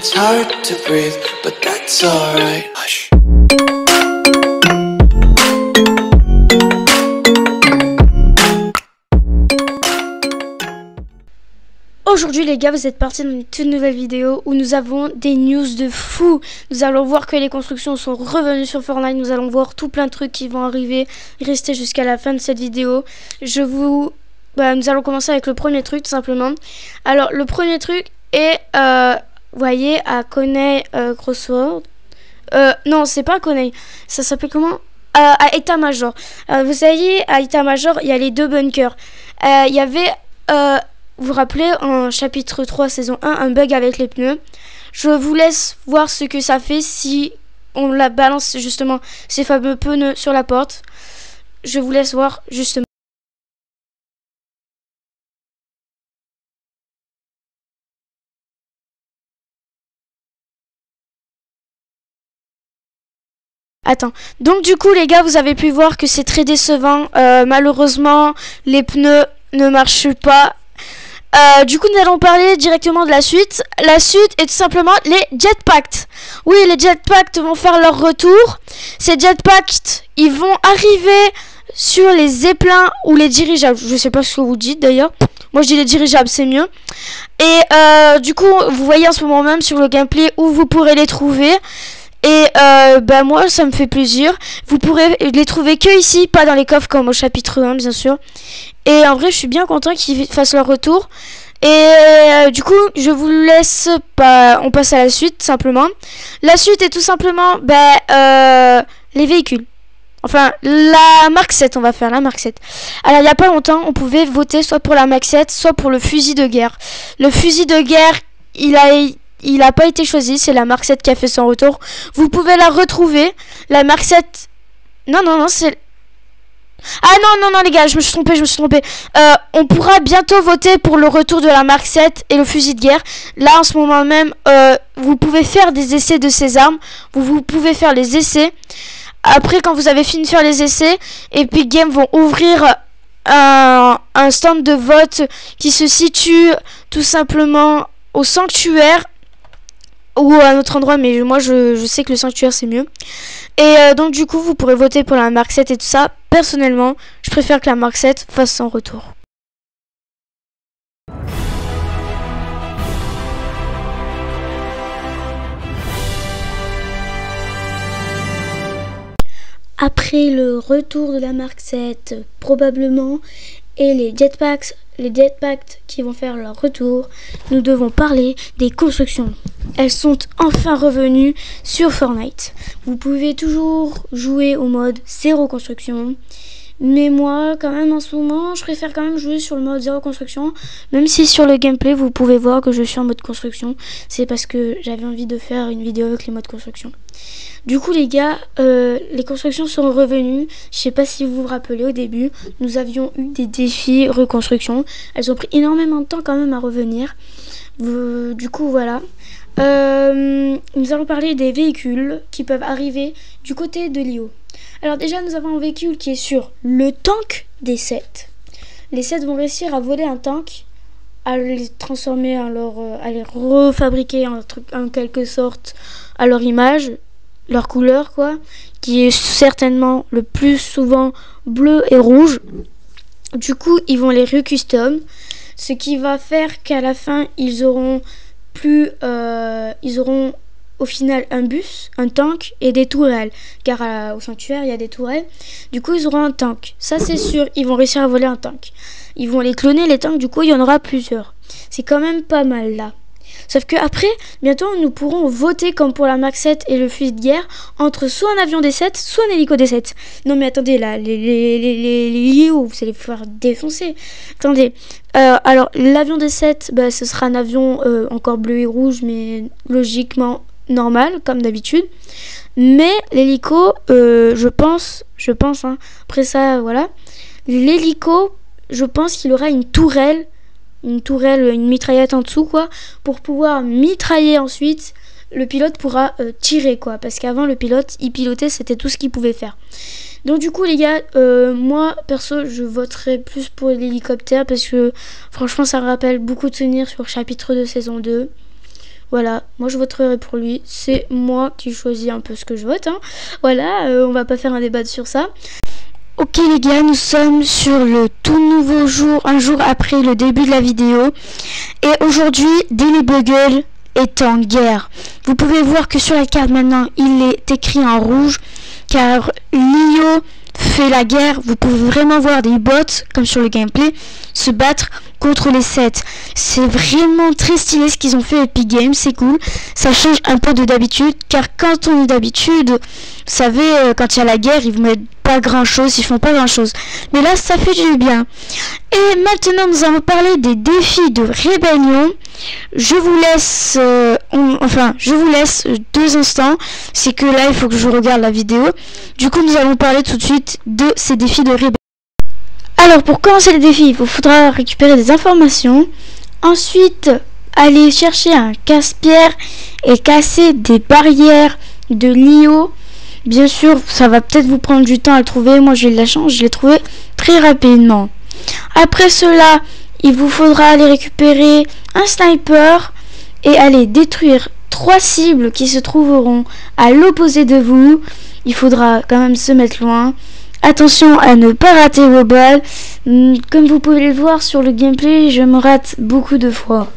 it's hard to breathe, but that's alright. Hush. Aujourd'hui les gars, vous êtes partis dans une toute nouvelle vidéo où nous avons des news de fou. Nous allons voir que les constructions sont revenues sur Fortnite. Nous allons voir tout plein de trucs qui vont arriver. Restez jusqu'à la fin de cette vidéo. Nous allons commencer avec le premier truc tout simplement. Alors le premier truc est, vous voyez, à Coney Crossroad. Non, c'est pas à Coney. Ça s'appelle comment? À État-Major. Vous voyez, à État-Major, il y a les deux bunkers. Il y avait... vous vous rappelez en chapitre 3 saison 1 un bug avec les pneus. Je vous laisse voir ce que ça fait si on la balance justement ces fameux pneus sur la porte. Je vous laisse voir justement. Attends, donc du coup les gars, vous avez pu voir que c'est très décevant. Malheureusement les pneus ne marchent pas. Du coup, nous allons parler directement de la suite. La suite est tout simplement les jetpacks. Oui, les jetpacks vont faire leur retour. Ces jetpacks, ils vont arriver sur les zeppelins ou les dirigeables. Je sais pas ce que vous dites d'ailleurs. Moi, je dis les dirigeables, c'est mieux. Et du coup, vous voyez en ce moment même sur le gameplay où vous pourrez les trouver. Et moi, ça me fait plaisir. Vous pourrez les trouver que ici, pas dans les coffres comme au chapitre 1, bien sûr. Et en vrai, je suis bien content qu'ils fassent leur retour. Et du coup, je vous laisse pas. On passe à la suite, simplement. La suite est tout simplement les véhicules. Enfin, la Mark 7, on va faire la Mark 7. Alors, il n'y a pas longtemps, on pouvait voter soit pour la Mark 7, soit pour le fusil de guerre. Le fusil de guerre, il a pas été choisi, c'est la Mark 7 qui a fait son retour. Vous pouvez la retrouver. La Mark 7... Non, c'est... Ah non les gars, je me suis trompé. On pourra bientôt voter pour le retour de la Mark 7 et le fusil de guerre. Là en ce moment même, vous pouvez faire des essais de ces armes. Vous pouvez faire les essais. Après, quand vous avez fini de faire les essais, Epic Games vont ouvrir un stand de vote qui se situe tout simplement au sanctuaire ou à un autre endroit, mais moi je sais que le sanctuaire c'est mieux. Et donc du coup vous pourrez voter pour la Mark 7 et tout ça. Personnellement, je préfère que la Mark 7 fasse son retour. Après le retour de la Mark 7, probablement, et les jetpacks qui vont faire leur retour, nous devons parler des constructions. Elles sont enfin revenues sur Fortnite. Vous pouvez toujours jouer au mode 0 construction. Mais moi, quand même, en ce moment, je préfère quand même jouer sur le mode 0 construction. Même si sur le gameplay, vous pouvez voir que je suis en mode construction. C'est parce que j'avais envie de faire une vidéo avec les modes construction. Du coup, les gars, les constructions sont revenues. Je sais pas si vous vous rappelez, au début, nous avions eu des défis reconstruction. Elles ont pris énormément de temps quand même à revenir. Du coup, voilà. Nous allons parler des véhicules qui peuvent arriver du côté de l'IO. Alors déjà, nous avons un véhicule qui est sur le tank des 7. Les 7 vont réussir à voler un tank, à les transformer à les refabriquer en quelque sorte à leur image, leur couleur quoi, qui est certainement le plus souvent bleu et rouge. Du coup, ils vont les recustom, ce qui va faire qu'à la fin, ils auront au final un bus, un tank et des tourelles, car au sanctuaire il y a des tourelles. Du coup ils auront un tank, ça c'est sûr. Ils vont réussir à voler un tank. Ils vont les cloner les tanks, du coup il y en aura plusieurs. C'est quand même pas mal là. Sauf que après, bientôt nous pourrons voter comme pour la Mark 7 et le fusil de guerre entre soit un avion des 7, soit un hélico des 7. Non mais attendez là, les IO, vous allez faire défoncer. Attendez, alors l'avion des 7, ce sera un avion encore bleu et rouge, mais logiquement normal comme d'habitude. Mais l'hélico, je pense hein, après ça voilà, l'hélico, je pense qu'il aura une tourelle, une mitraillette en dessous quoi, pour pouvoir mitrailler ensuite. Le pilote pourra tirer quoi, parce qu'avant le pilote il pilotait, c'était tout ce qu'il pouvait faire. Donc du coup les gars, moi perso je voterai plus pour l'hélicoptère parce que franchement ça me rappelle beaucoup de souvenirs sur chapitre 2 saison 2. Voilà, moi je voterai pour lui. C'est moi qui choisis un peu ce que je vote. Hein. Voilà, on va pas faire un débat sur ça. Ok les gars, nous sommes sur le tout nouveau jour, un jour après le début de la vidéo. Et aujourd'hui, Daily Bugle est en guerre. Vous pouvez voir que sur la carte maintenant, il est écrit en rouge, car Lio fait la guerre. Vous pouvez vraiment voir des bots, comme sur le gameplay, se battre contre les 7. C'est vraiment très stylé ce qu'ils ont fait Epic Games, c'est cool. Ça change un peu de d'habitude, car quand on est d'habitude, vous savez, quand il y a la guerre, ils vous mettent pas grand chose, ils font pas grand chose. Mais là, ça fait du bien. Et maintenant, nous allons parler des défis de rébellion. Je vous laisse, je vous laisse 2 instants. C'est que là, il faut que je regarde la vidéo. Du coup, nous allons parler tout de suite de ces défis de rébellion. Alors, pour commencer les défis, il vous faudra récupérer des informations. Ensuite, aller chercher un casse-pierre et casser des barrières de Lio. Bien sûr, ça va peut-être vous prendre du temps à le trouver. Moi, j'ai eu de la chance, je l'ai trouvé très rapidement. Après cela, il vous faudra aller récupérer un sniper et aller détruire 3 cibles qui se trouveront à l'opposé de vous. Il faudra quand même se mettre loin. Attention à ne pas rater vos balles. Comme vous pouvez le voir sur le gameplay, je me rate beaucoup de fois.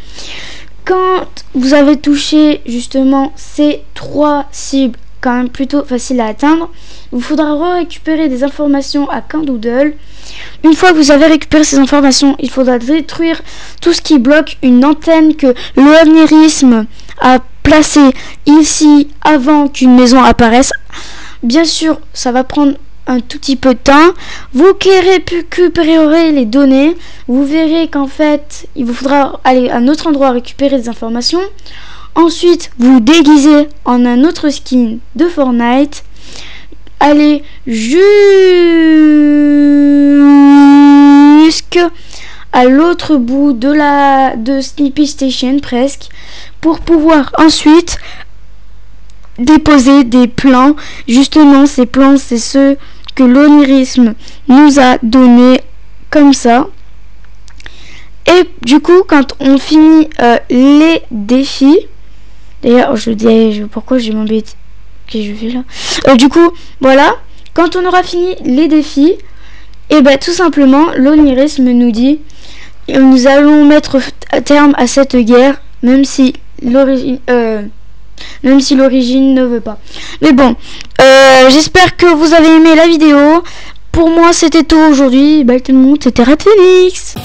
Quand vous avez touché justement ces 3 cibles, quand même plutôt facile à atteindre, il vous faudra récupérer des informations à Camp Doodle. Une fois que vous avez récupéré ces informations, il faudra détruire tout ce qui bloque une antenne que l'OVNIrisme a placée ici avant qu'une maison apparaisse. Bien sûr, ça va prendre un tout petit peu de temps. Vous récupérerez les données. Vous verrez qu'en fait, il vous faudra aller à un autre endroit récupérer des informations. Ensuite, vous déguisez en un autre skin de Fortnite. Allez jusqu'à l'autre bout de Snippy Station presque, pour pouvoir ensuite déposer des plans. Justement, ces plans, c'est ceux que l'OVNIrisme nous a donnés comme ça. Et du coup, quand on finit les défis, d'ailleurs, je dis pourquoi j'ai m'embête que je fais là. Du coup, voilà, quand on aura fini les défis, et ben tout simplement, l'OVNIrisme nous dit, nous allons mettre terme à cette guerre, même si l'origine ne veut pas. Mais bon, j'espère que vous avez aimé la vidéo. Pour moi, c'était tout aujourd'hui. Bye tout le monde, c'était Red Phoenix.